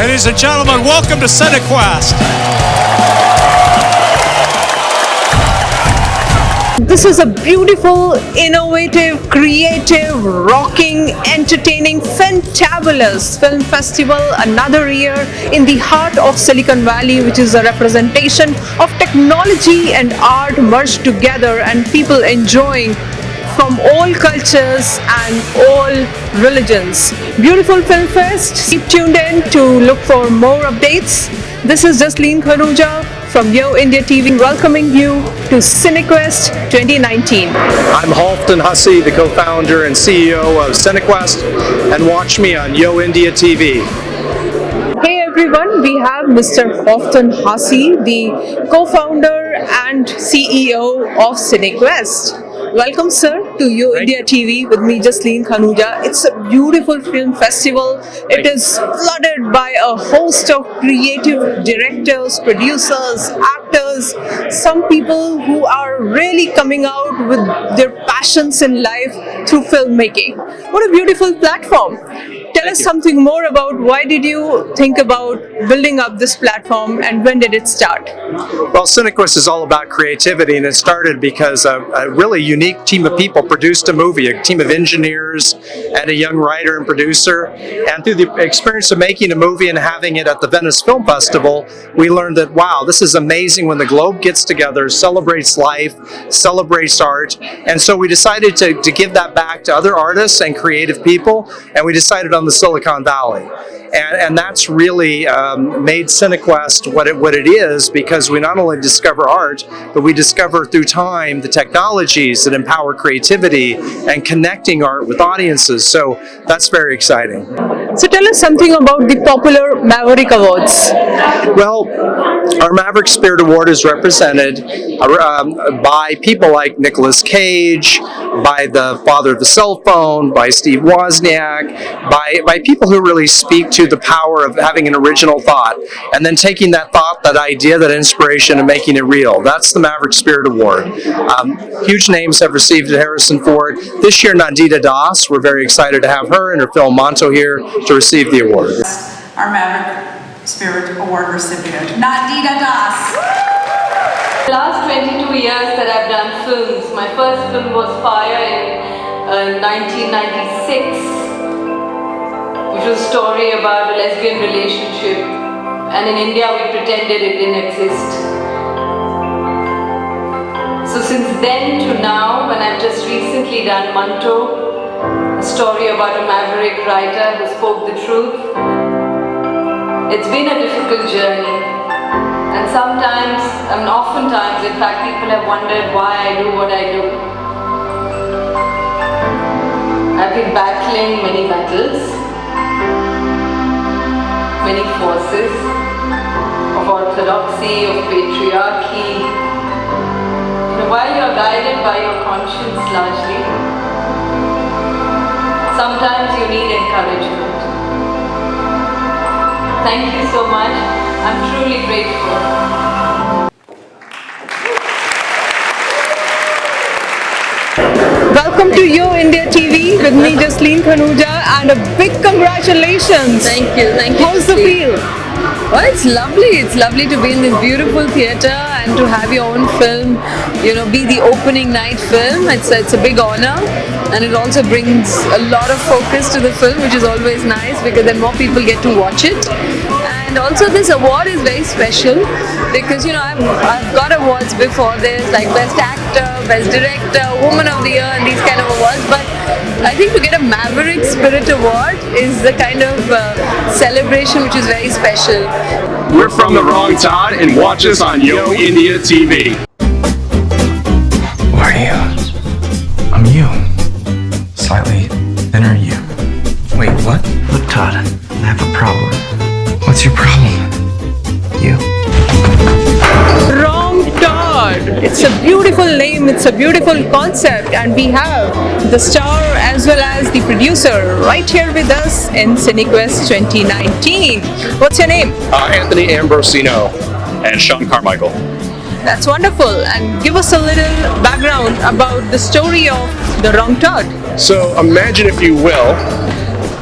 Ladies and gentlemen, welcome to Cinequest. This is a beautiful, innovative, creative, rocking, entertaining, fantabulous film festival. Another year in the heart of Silicon Valley, which is a representation of technology and art merged together and people enjoying from all cultures and all religions. Beautiful film fest. Keep tuned in to look for more updates. This is Jasleen Khanuja from Yo India TV welcoming you to Cinequest 2019. I'm Halfton Hussey, the co-founder and CEO of Cinequest, and watch me on Yo India TV. Hey everyone, we have Mr. Halfton Hussey, the co-founder and CEO of Cinequest. Welcome, sir, to Yo India TV with me, Jasleen Khanuja. It's a beautiful film festival. It is flooded by a host of creative directors, producers, actors, some people who are really coming out with their passions in life through filmmaking. What a beautiful platform. Tell us something more about why did you think about building up this platform and when did it start? Well, Cinequest is all about creativity, and it started because a really unique team of people produced a movie, a team of engineers and a young writer and producer. And through the experience of making a movie and having it at the Venice Film Festival, we learned that, wow, this is amazing when the globe gets together, celebrates life, celebrates art. And so we decided to give that back to other artists and creative people, and we decided on the Silicon Valley. And that's really made Cinequest what it is, because we not only discover art, but we discover through time the technologies that empower creativity and connecting art with audiences. So that's very exciting. So tell us something about the popular Maverick Awards. Well, our Maverick Spirit Award is represented by people like Nicolas Cage, by the father of the cell phone, by Steve Wozniak, by people who really speak to the power of having an original thought and then taking that thought, that idea, that inspiration and making it real. That's the Maverick Spirit Award. Huge names have received Harrison Ford. This year, Nandita Das, we're very excited to have her and her film Manto here to receive the award. Our Maverick Spirit Award recipient, Nandita Das. The last 22 years that I've done films, my first film was Fire in 1996. Which was a story about a lesbian relationship, and in India we pretended it didn't exist. So since then to now, when I've just recently done Manto, a story about a maverick writer who spoke the truth, it's been a difficult journey. And sometimes, oftentimes in fact, people have wondered why I do what I do. I've been battling many battles, many forces of orthodoxy, of patriarchy. While you're guided by your conscience largely, sometimes you need encouragement. Thank you so much. I'm truly grateful. Welcome to Yo India TV with me, Jasleen Khanuja, and a big congratulations. Thank you. How's the feel? Well, it's lovely. It's lovely to be in this beautiful theatre and to have your own film, be the opening night film. It's a big honor, and it also brings a lot of focus to the film, which is always nice because then more people get to watch it. And also this award is very special because I've got awards before this, like Best Actor, Best Director, Woman of the Year and these kind of awards, but I think to get a Maverick Spirit Award is the kind of celebration which is very special. We're from the wrong Todd, and watch us on Yo India TV. Who are you? I'm you. Slightly thinner you. Wait, what? Look, Todd, I have a problem. What's your problem? You. Wrong Todd. It's a beautiful name, it's a beautiful concept, and we have the star as well as the producer right here with us in Cinequest 2019. What's your name? Anthony Ambrosino and Sean Carmichael. That's wonderful. And give us a little background about the story of The Wrong Todd. So imagine, if you will,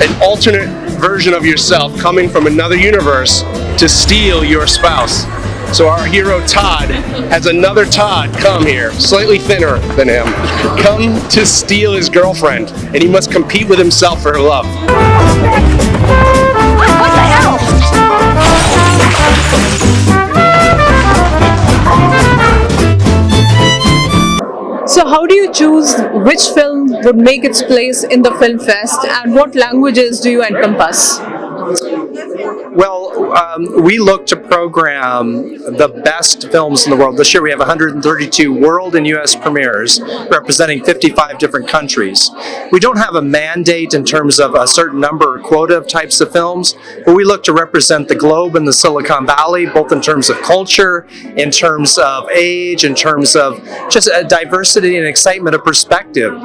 an alternate version of yourself coming from another universe to steal your spouse. So our hero Todd has another Todd come here, slightly thinner than him, come to steal his girlfriend, and he must compete with himself for her love. What the hell? So how do you choose which film would make its place in the film fest, and what languages do you encompass? Well, we look to program the best films in the world. This year we have 132 world and U.S. premieres representing 55 different countries. We don't have a mandate in terms of a certain number or quota of types of films, but we look to represent the globe and the Silicon Valley, both in terms of culture, in terms of age, in terms of just a diversity and excitement of perspective.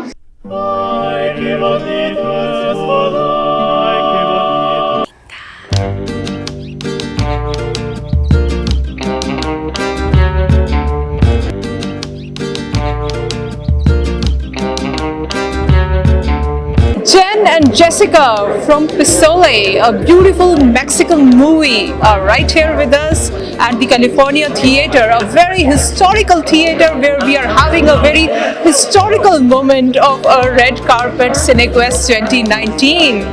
Jen and Jessica from Pisole, a beautiful Mexican movie, are right here with us at the California Theater, a very historical theater where we are having a very historical moment of a red carpet Cinequest 2019.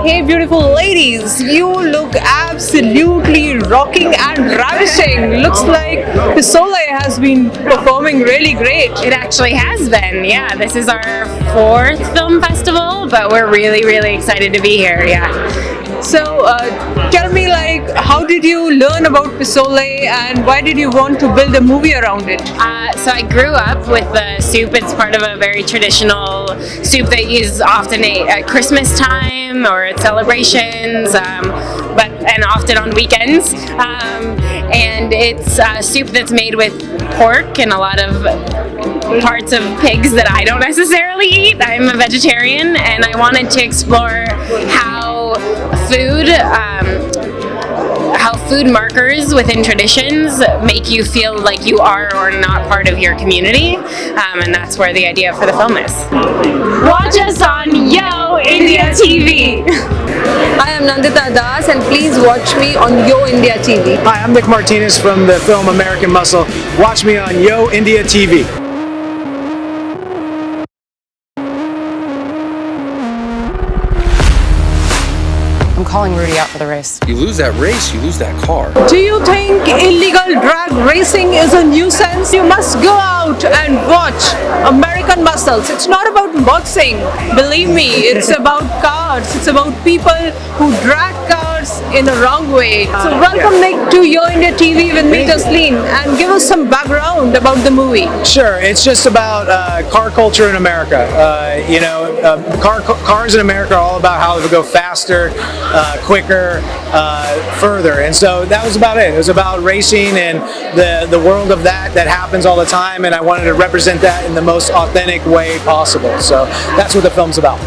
Hey beautiful ladies, you look absolutely rocking and ravishing. Looks like Pisole has been performing really great. It actually has been, yeah. This is our 4th film festival, but we're really, really excited to be here, yeah. So tell me, like, how did you learn about Pisole and why did you want to build a movie around it? So I grew up with the soup. It's part of a very traditional soup that is often ate at Christmas time or at celebrations, and often on weekends. And it's a soup that's made with pork and a lot of parts of pigs that I don't necessarily eat. I'm a vegetarian, and I wanted to explore how food markers within traditions make you feel like you are or not part of your community, and that's where the idea for the film is. Watch us on Yo India TV! I am Nandita Das, and please watch me on Yo India TV. Hi, I'm Nick Martinez from the film American Muscle. Watch me on Yo India TV. I'm calling Rudy out for the race. You lose that race, you lose that car. Do you think illegal drag racing is a nuisance? You must go out and watch American Muscles. It's not about boxing, believe me. It's about cars. It's about people who drag cars in a wrong way. So welcome Nick to Yo India TV with me, Jasleen, and give us some background about the movie. Sure, it's just about car culture in America. Cars in America are all about how to go faster, quicker, further, and so that was about it. It was about racing and the world of that happens all the time, and I wanted to represent that in the most authentic way possible. So that's what the film's about.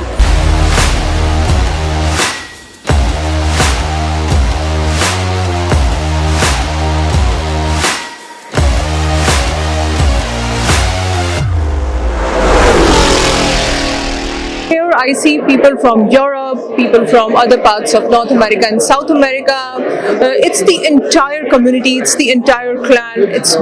Here I see people from Europe, people from other parts of North America and South America. It's the entire community, it's the entire clan. It's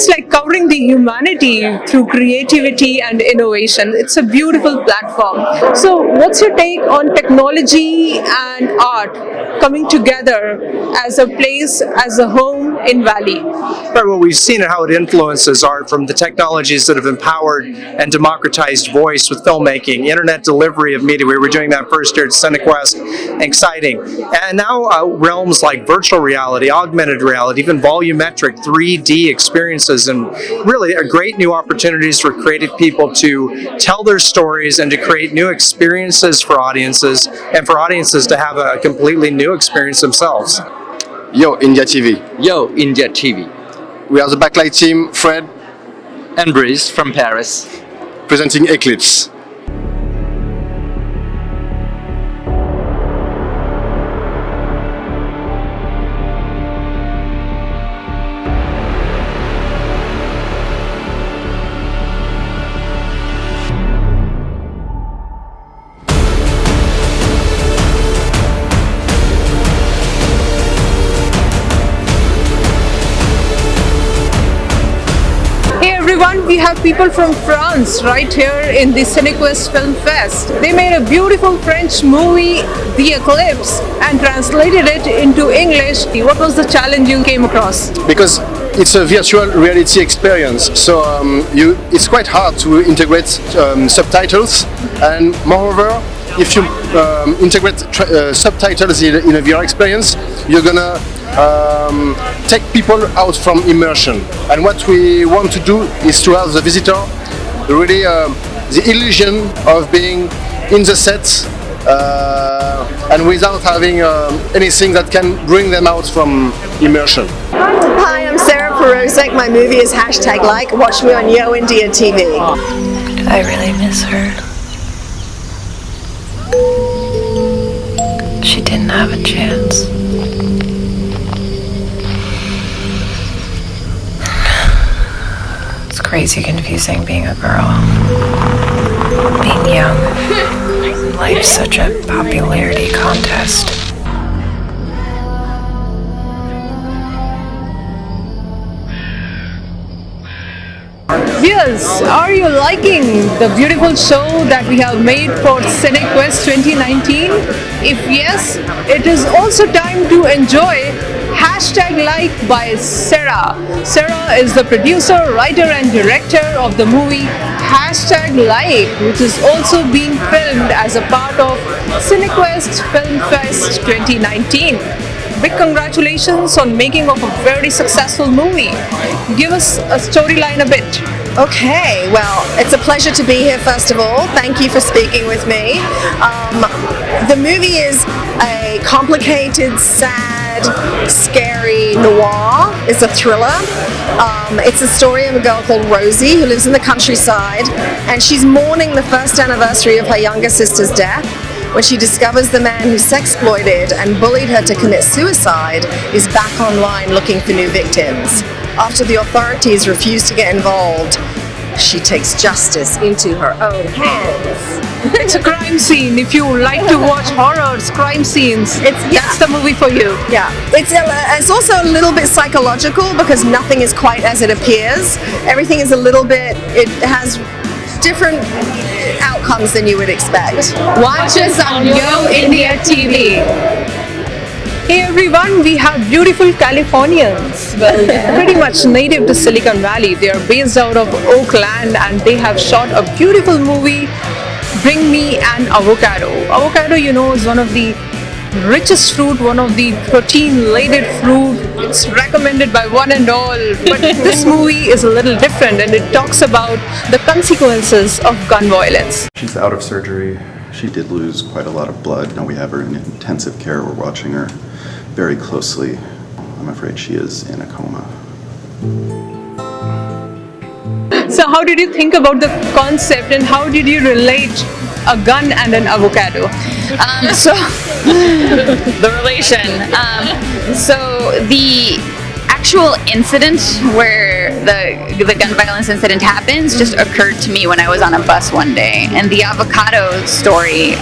like covering the humanity through creativity and innovation. It's a beautiful platform. So what's your take on technology and art coming together as a place, as a home in Valley? Right, well, we've seen how it influences art, from the technologies that have empowered and democratized voice with filmmaking, internet delivery of media. We were doing that first year at Cinequest, exciting. And now realms like virtual reality, augmented reality, even volumetric 3D experiences, and really are great new opportunities for creative people to tell their stories and to create new experiences for audiences, and for audiences to have a completely new experience themselves. Yo India TV. Yo India TV. We are the backlight team, Fred And Breeze from Paris. presenting Eclipse. everyone, we have people from France right here in the Cinequest Film Fest. They made a beautiful French movie, The Eclipse, and translated it into English. What was the challenge you came across? Because it's a virtual reality experience, so it's quite hard to integrate subtitles, and moreover, if you integrate subtitles in a VR experience, you're gonna take people out from immersion. And what we want to do is to have the visitor really the illusion of being in the set and without having anything that can bring them out from immersion. Hi, I'm Sarah Perosek. My movie is #like. Watch me on Yo India TV. Did I really miss her? She didn't have a chance. It's crazy confusing being a girl. Being young. Life's such a popularity contest. Viewers, are you liking the beautiful show that we have made for Cinequest 2019? If yes, it is also time to enjoy #like by Sarah. Sarah is the producer, writer and director of the movie #like, which is also being filmed as a part of Cinequest Film Fest 2019. Big congratulations on making of a very successful movie. Give us a storyline a bit. Okay, well, it's a pleasure to be here first of all. Thank you for speaking with me. The movie is a complicated, sad, scary noir. It's a thriller. It's a story of a girl called Rosie who lives in the countryside, and she's mourning the first anniversary of her younger sister's death when she discovers the man who sexploited and bullied her to commit suicide is back online looking for new victims. After the authorities refuse to get involved, she takes justice into her own hands. It's a crime scene. If you like to watch horrors, crime scenes, that's the movie for you. Yeah, it's also a little bit psychological because nothing is quite as it appears. Everything is a little bit, it has different outcomes than you would expect. Watch us on Yo India TV. Hey everyone, we have beautiful Californians, well, pretty much native to Silicon Valley. They are based out of Oakland and they have shot a beautiful movie, Bring Me an Avocado. Avocado, you know, is one of the richest fruit, one of the protein-laden fruit. It's recommended by one and all, but this movie is a little different and it talks about the consequences of gun violence. She's out of surgery. She did lose quite a lot of blood. Now we have her in intensive care. We're watching her very closely. I'm afraid she is in a coma. So how did you think about the concept and how did you relate a gun and an avocado? The relation. So the actual incident where the gun violence incident happens just occurred to me when I was on a bus one day, and the avocado story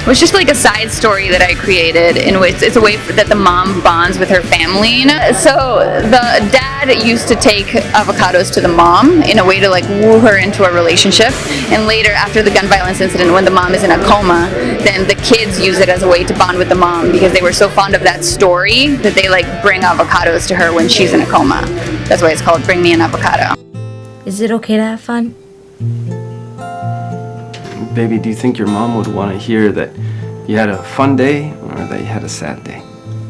was just like a side story that I created in which it's a way that the mom bonds with her family. You know? So the dad used to take avocados to the mom in a way to like woo her into a relationship, and later after the gun violence incident when the mom is in a coma, then the kids use it as a way to bond with the mom because they were so fond of that story that they like bring avocados to her when she's in a coma. That's why it's called Bring Me an Avocado. Is it okay to have fun? Baby, do you think your mom would want to hear that you had a fun day or that you had a sad day?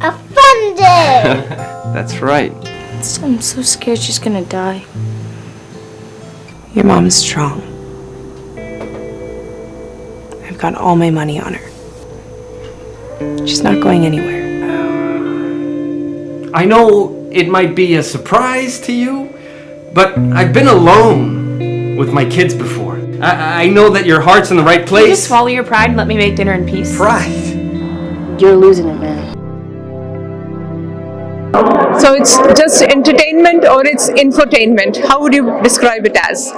A fun day! That's right. I'm so scared she's gonna die. Your mom is strong. I've got all my money on her. She's not going anywhere. I know it might be a surprise to you, but I've been alone with my kids before. I know that your heart's in the right place. Can you just swallow your pride and let me make dinner in peace? Pride? You're losing it, man. So it's just entertainment or it's infotainment? How would you describe it as?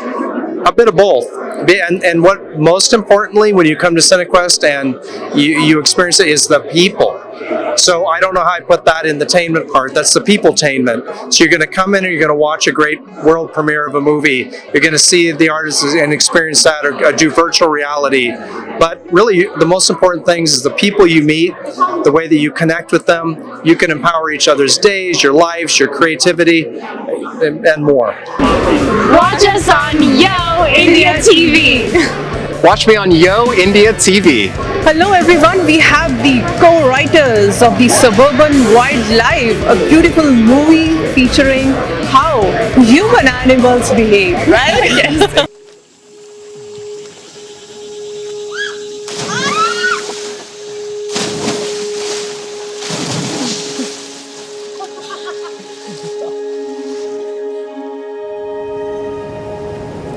A bit of both. And what most importantly when you come to Cinequest and you experience it is the people. So I don't know how I put that in the tainment part. That's the people-tainment. So you're going to come in and you're going to watch a great world premiere of a movie. You're going to see the artists and experience that, or do virtual reality. But really, the most important things is the people you meet, the way that you connect with them. You can empower each other's days, your lives, your creativity, and more. Watch us on Yo India TV. Watch me on Yo India TV. Hello everyone, we have the co-writers of the Suburban Wildlife, a beautiful movie featuring how human animals behave, right? Yes.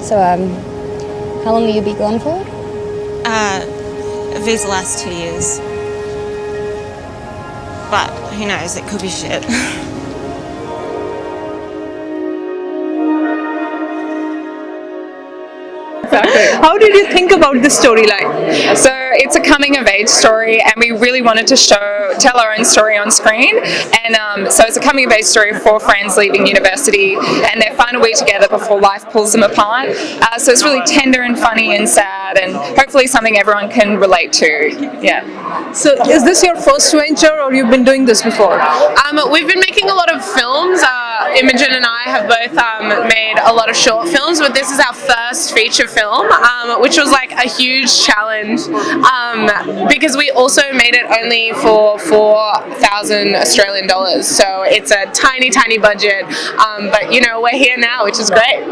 So, how long will you be gone for? These last 2 years. But who knows, it could be shit. How did you think about this storyline? So it's a coming of age story, and we really wanted to tell our own story on screen. And so it's a coming of age story of 4 friends leaving university and their final week together before life pulls them apart. So it's really tender and funny and sad, and hopefully something everyone can relate to. Yeah. So is this your first venture, or you've been doing this before? We've been making a lot of films. Imogen and I have both made a lot of short films, but this is our first feature film, which was like a huge challenge because we also made it only for 4,000 Australian dollars. So it's a tiny, tiny budget, but you know, we're here now, which is great.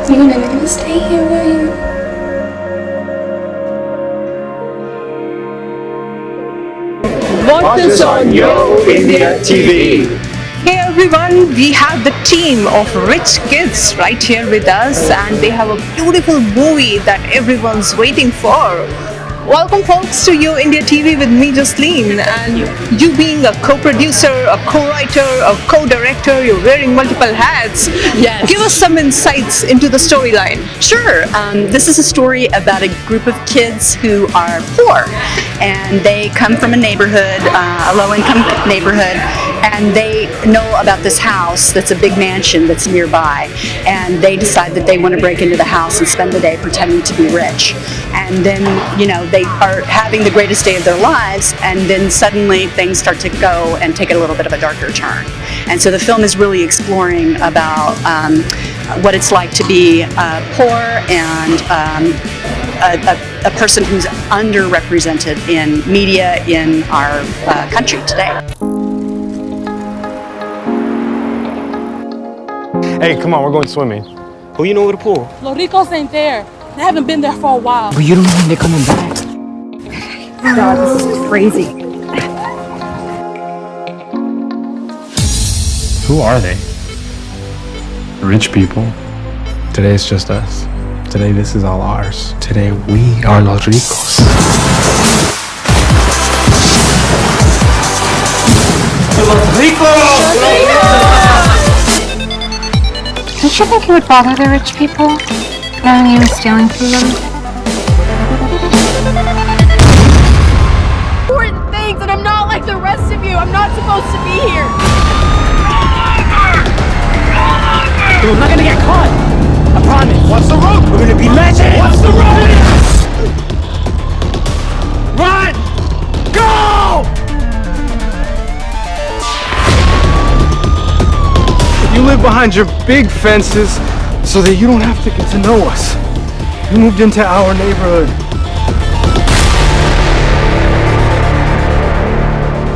You're never gonna stay here, will you? Watch us on Yo India TV. Hey everyone, we have the team of rich kids right here with us, and they have a beautiful movie that everyone's waiting for. Welcome folks to Yo India TV with me, Jasleen, and you being a co-producer, a co-writer, a co-director, you're wearing multiple hats. Yes. Give us some insights into the storyline. Sure. This is a story about a group of kids who are poor, and they come from a neighborhood, a low-income neighborhood, and they know about this house that's a big mansion that's nearby, and they decide that they want to break into the house and spend the day pretending to be rich. And then, you know, they are having the greatest day of their lives, and then suddenly things start to go and take a little bit of a darker turn. And so the film is really exploring about what it's like to be poor and a person who's underrepresented in media in our country today. Hey, come on, we're going swimming. Who you know with a pool? Los Ricos ain't there. They haven't been there for a while. But you don't know when they're coming back. God, this is crazy. Who are they? Rich people. Today it's just us. Today this is all ours. Today we are Los Ricos. Los Ricos! Don't you think it would bother the rich people knowing you were stealing from them? Important things, and I'm not like the rest of you. I'm not supposed to be here. We're not gonna get caught. I promise. What's the rope? We're gonna be legends. What's the rope? Run! Go! You live behind your big fences so that you don't have to get to know us. You moved into our neighborhood.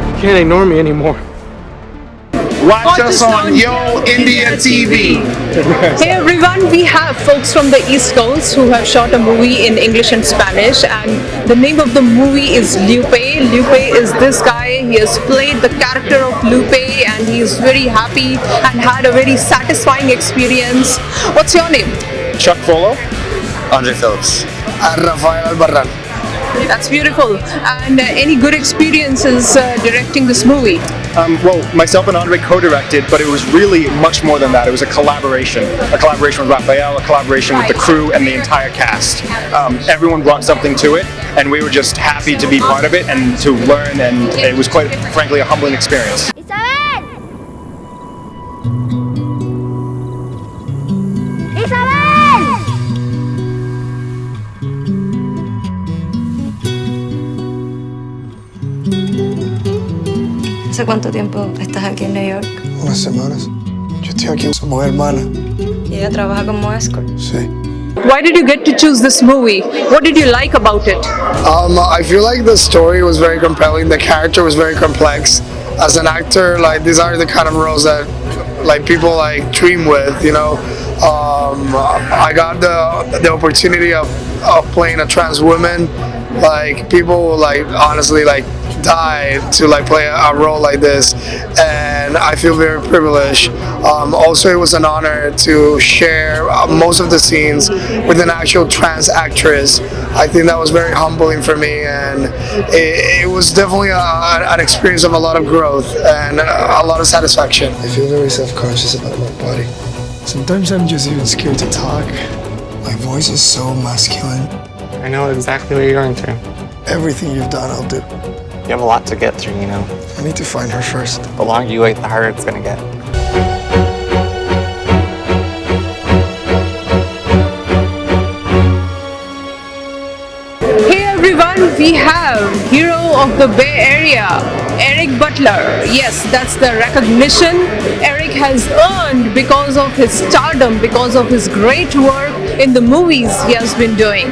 You can't ignore me anymore. Watch us on Yo India TV. Hey everyone, we have folks from the East Coast who have shot a movie in English and Spanish, and the name of the movie is Lupe. Lupe is this guy. He has played the character of Lupe, and he is very happy and had a very satisfying experience. What's your name? Chuck Volo. Andre Phillips. Rafael Albarran. That's beautiful. And any good experiences directing this movie? Well, myself and Andre co-directed, but it was really much more than that. It was a collaboration with Raphael, a collaboration with the crew and the entire cast. Everyone brought something to it, and we were just happy to be part of it and to learn, and it was quite frankly a humbling experience. ¿Hace cuánto tiempo estás aquí en New York? Unas semanas. Yo estoy aquí, somos hermanas. ¿Y ella trabaja como escort? Sí. Why did you get to choose this movie? What did you like about it? I feel like the story was very compelling. The character was very complex. As an actor, like these are the kind of roles that like people like dream with, you know. I got the opportunity of playing a trans woman. Like people like honestly like die to like play a role like this, and I feel very privileged. Also, it was an honor to share most of the scenes with an actual trans actress. I think that was very humbling for me, and it was definitely an experience of a lot of growth and a lot of satisfaction. I feel very self-conscious about my body. Sometimes I'm just even scared to talk. My voice is so masculine. I know exactly what you're going through. Everything you've done, I'll do. You have a lot to get through, you know. I need to find her first. The longer you wait, the harder it's gonna get. Hey everyone, we have hero of the Bay Area, Eric Butler. Yes, that's the recognition Eric has earned because of his stardom, because of his great work in the movies he has been doing.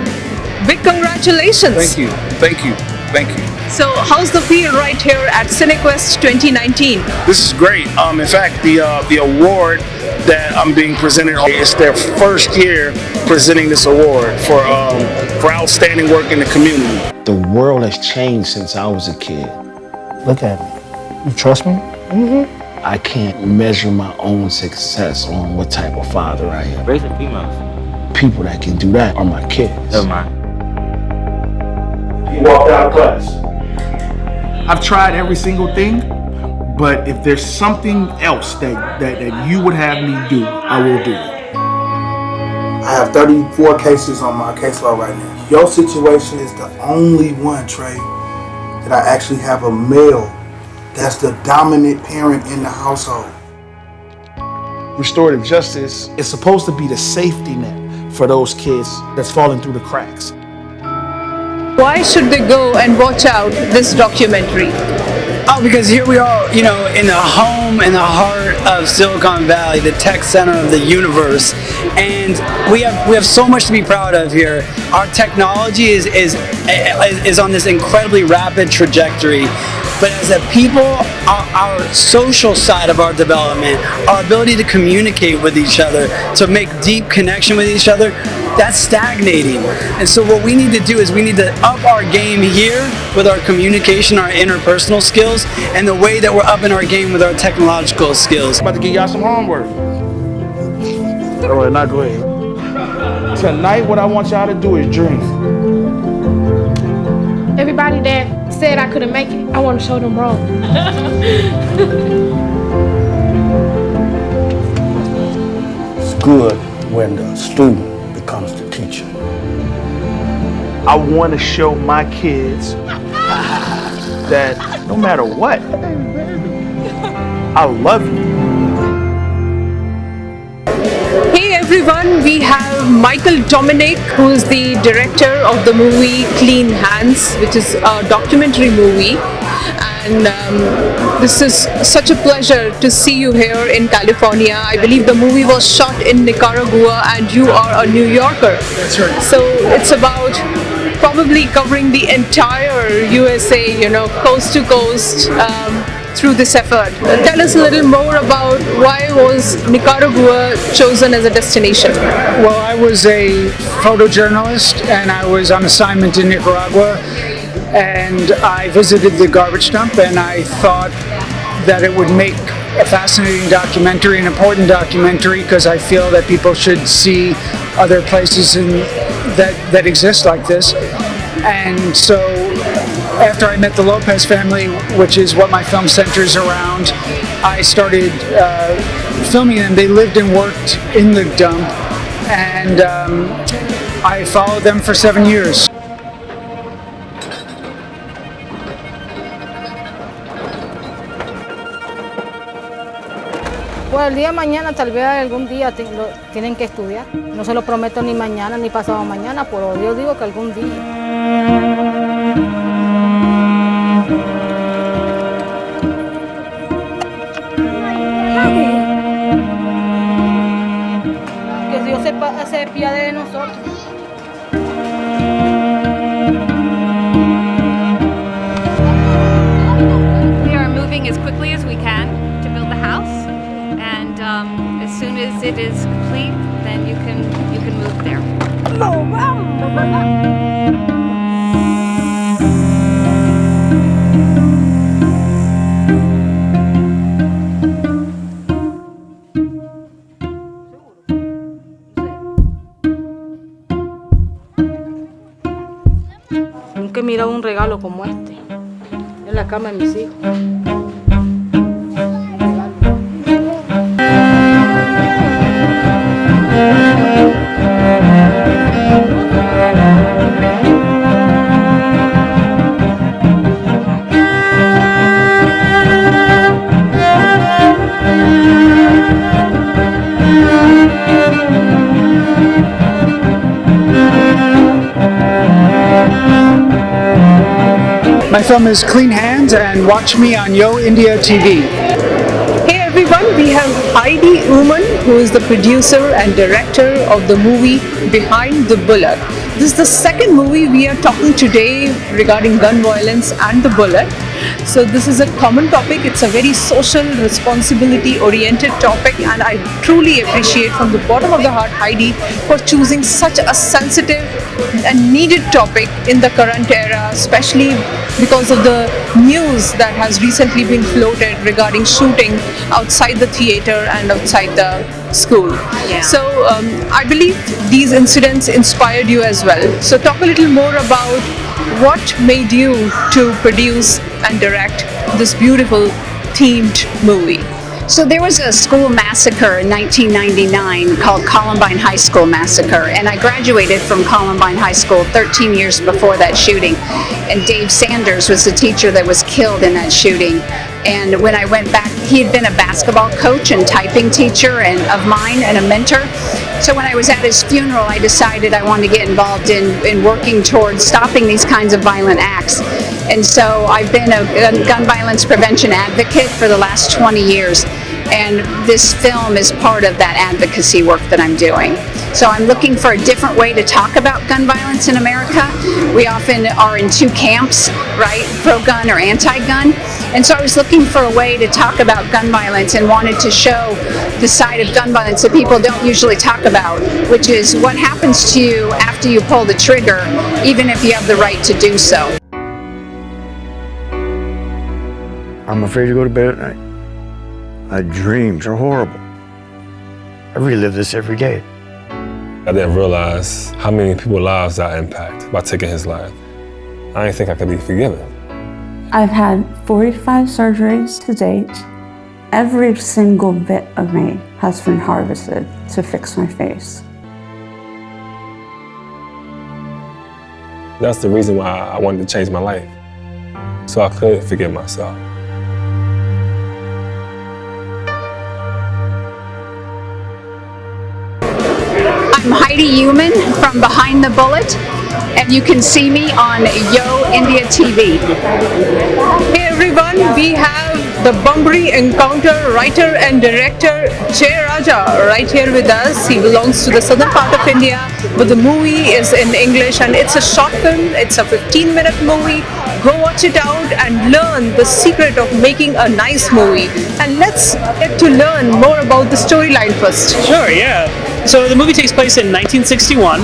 Big congratulations. Thank you, thank you, thank you. So how's the feel right here at Cinequest 2019? This is great. In fact, the award that I'm being presented on is their first year presenting this award for outstanding work in the community. The world has changed since I was a kid. Look at me. You trust me? Mm-hmm. I can't measure my own success on what type of father I am. Raising females. People that can do that are my kids. Never mind. You walked out of class. I've tried every single thing, but if there's something else that you would have me do, I will do it. I have 34 cases on my caseload right now. Your situation is the only one, Trey, that I actually have a male that's the dominant parent in the household. Restorative justice is supposed to be the safety net for those kids that's falling through the cracks. Why should they go and watch out this documentary? Oh, because here we are, you know, in the home, in the heart of Silicon Valley, the tech center of the universe, and we have so much to be proud of here. Our technology is on this incredibly rapid trajectory, but as a people, our social side of our development, our ability to communicate with each other, to make deep connection with each other, that's stagnating. And so what we need to do is we need to up our game here with our communication, our interpersonal skills, and the way that we're upping our game with our technological skills. I'm about to give y'all some homework. All right, now go ahead. Tonight, what I want y'all to do is dream. Everybody that said I couldn't make it, I want to show them wrong. It's good when the student becomes the teacher. I want to show my kids that no matter what, I love you. Hey everyone, we have Michael Dominic, who is the director of the movie Clean Hands, which is a documentary movie. And this is such a pleasure to see you here in California. I believe the movie was shot in Nicaragua and you are a New Yorker. That's right. So it's about probably covering the entire USA, you know, coast to coast, through this effort. Tell us a little more about why was Nicaragua chosen as a destination? Well, I was a photojournalist and I was on assignment in Nicaragua, and I visited the garbage dump, and I thought that it would make a fascinating documentary, an important documentary, because I feel that people should see other places that exist like this. And so after I met the Lopez family, which is what my film centers around, I started filming them. They lived and worked in the dump, and I followed them for 7 years. Bueno, el día de mañana tal vez algún día tienen que estudiar. No se lo prometo ni mañana ni pasado mañana, pero yo digo que algún día. Que Dios se piade de nosotros. We are moving as quickly as we can to build the house. As soon as it is complete, then you can move there. Nunca he mirado un regalo como este en la cama de mis hijos. My film is Clean Hands, and watch me on Yo India TV. Hey everyone, we have Heidi Uman, who is the producer and director of the movie Behind the Bullet. This is the second movie we are talking today regarding gun violence and the bullet. So this is a common topic. It's a very social responsibility oriented topic, and I truly appreciate from the bottom of the heart Heidi for choosing such a sensitive and needed topic in the current era, especially because of the news that has recently been floated regarding shooting outside the theater and outside the school. Yeah. So I believe these incidents inspired you as well. So talk a little more about what made you to produce and direct this beautiful themed movie. So there was a school massacre in 1999 called Columbine High School Massacre, and I graduated from Columbine High School 13 years before that shooting. And Dave Sanders was the teacher that was killed in that shooting. And when I went back, he had been a basketball coach and typing teacher of mine and a mentor. So when I was at his funeral, I decided I wanted to get involved in working towards stopping these kinds of violent acts. And so I've been a gun violence prevention advocate for the last 20 years. And this film is part of that advocacy work that I'm doing. So I'm looking for a different way to talk about gun violence in America. We often are in two camps, right? Pro-gun or anti-gun. And so I was looking for a way to talk about gun violence and wanted to show the side of gun violence that people don't usually talk about, which is what happens to you after you pull the trigger, even if you have the right to do so. I'm afraid to go to bed at night. My dreams are horrible. I relive this every day. I didn't realize how many people's lives I impact by taking his life. I didn't think I could be forgiven. I've had 45 surgeries to date. Every single bit of me has been harvested to fix my face. That's the reason why I wanted to change my life, so I could forgive myself. I'm Heidi Uman from Behind the Bullet, and you can see me on Yo India TV. Hey everyone, we have the Bumbri Encounter writer and director Jay Raja right here with us. He belongs to the southern part of India, but the movie is in English and it's a short film. It's a 15-minute movie. Go watch it out and learn the secret of making a nice movie. And let's get to learn more about the storyline first. Sure, yeah. So the movie takes place in 1961,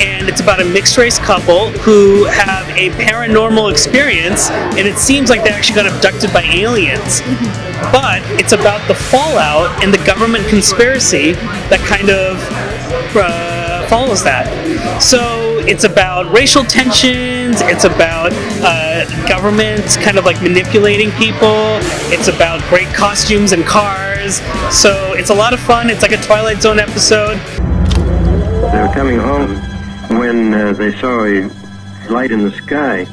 and it's about a mixed-race couple who have a paranormal experience, and it seems like they actually got abducted by aliens. But it's about the fallout and the government conspiracy that kind of follows that. So it's about racial tensions, it's about governments kind of like manipulating people, it's about great costumes and cars, so it's a lot of fun. It's like a Twilight Zone episode. They were coming home when they saw a light in the sky.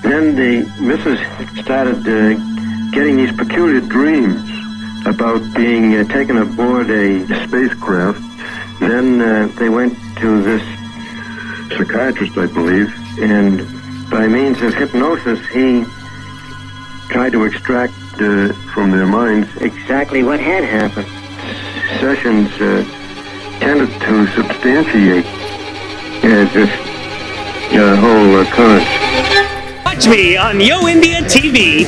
Then the missus started getting these peculiar dreams about being taken aboard a spacecraft. Then they went to this psychiatrist, I believe, and by means of hypnosis, he tried to extract from their minds exactly what had happened. Sessions tended to substantiate this whole occurrence. Watch me on Yo India TV.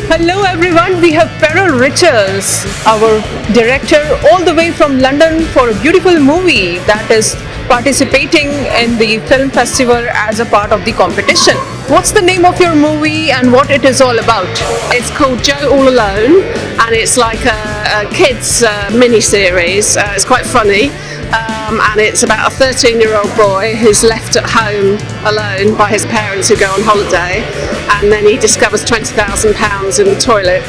Hello everyone, we have Peril Richards, our director, all the way from London for a beautiful movie that is participating in the film festival as a part of the competition. What's the name of your movie and what it is all about? It's called Joe All Alone, and it's like a kids mini-series. It's quite funny, and it's about a 13-year-old boy who's left at home alone by his parents who go on holiday, and then he discovers £20,000 in the toilet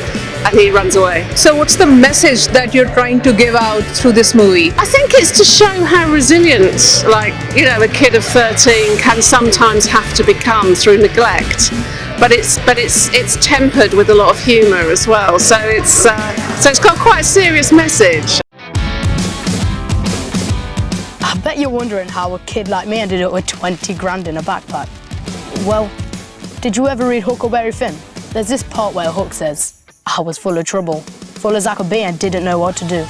and he runs away. So what's the message that you're trying to give out through this movie? I think it's to show how resilient, like, you know, a kid of 13 can sometimes have to become through neglect. But it's tempered with a lot of humour as well. So it's got quite a serious message. I bet you're wondering how a kid like me ended up with 20 grand in a backpack. Well, did you ever read Huckleberry Finn? There's this part where Hook says, I was full of trouble, full as I could be and didn't know what to do.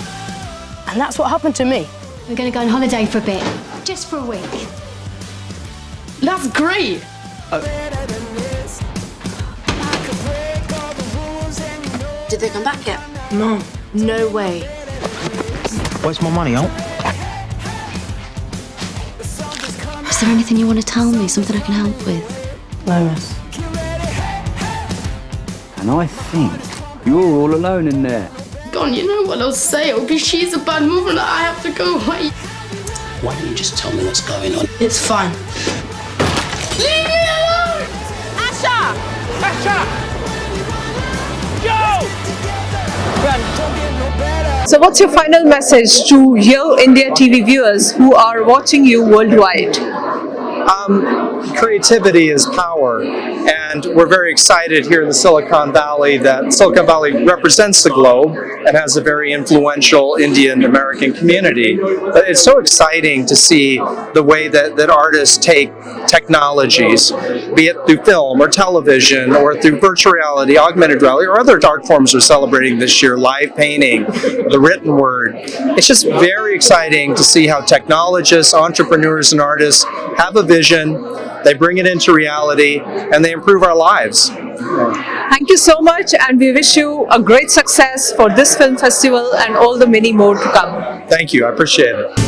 And that's what happened to me. We're going to go on holiday for a bit, just for a week. That's great! Did they come back yet? No. No way. Where's my money, Aunt? Is there anything you want to tell me? Something I can help with? No, miss. And I think you're all alone in there. God, you know what I'll say? It'll be she's a bad mother and I have to go away. Why don't you just tell me what's going on? It's fine. Leave me alone! Asha! Asha! Yo! So what's your final message to Yo India TV viewers who are watching you worldwide? Creativity is power, and we're very excited here in the Silicon Valley that Silicon Valley represents the globe and has a very influential Indian American community. But it's so exciting to see the way that artists take technologies, be it through film or television or through virtual reality, augmented reality, or other art forms we're celebrating this year, live painting, the written word. It's just very exciting to see how technologists, entrepreneurs, and artists have a vision, they bring it into reality, and they improve our lives. Thank you so much, and we wish you a great success for this film festival and all the many more to come. Thank you, I appreciate it.